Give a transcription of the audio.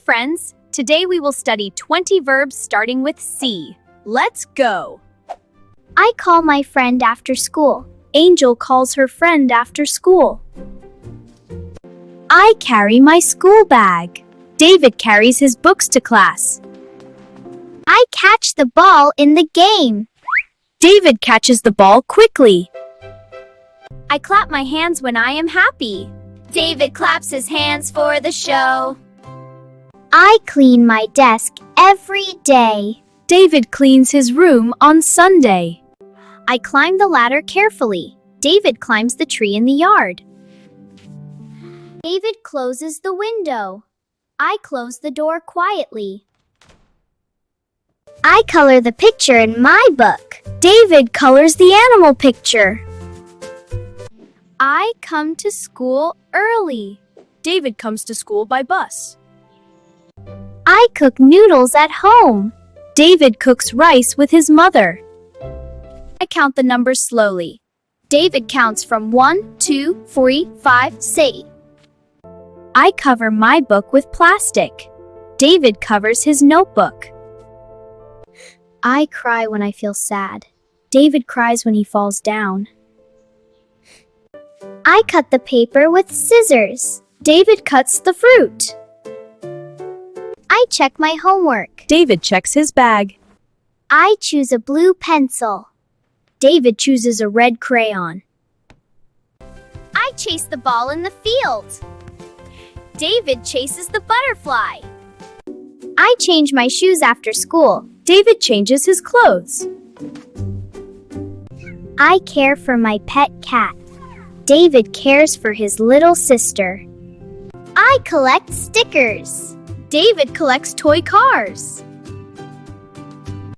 friends! Today we will study 20 verbs starting with C. Let's go! I call my friend after school. Angel calls her friend after school. I carry my school bag. David carries his books to class. I catch the ball in the game. David catches the ball quickly. I clap my hands when I am happy. David claps his hands for the show. I clean my desk every day. David cleans his room on Sunday. I climb the ladder carefully. David climbs the tree in the yard. David closes the window. I close the door quietly. I color the picture in my book. David colors the animal picture. I come to school early. David comes to school by bus. I cook noodles at home. David cooks rice with his mother. I count the numbers slowly. David counts from 1, 2, 3, 5, 6. I cover my book with plastic. David covers his notebook. I cry when I feel sad. David cries when he falls down. I cut the paper with scissors. David cuts the fruit. I check my homework. David checks his bag. I choose a blue pencil. David chooses a red crayon. I chase the ball in the field. David chases the butterfly. I change my shoes after school. David changes his clothes. I care for my pet cat. David cares for his little sister. I collect stickers. David collects toy cars.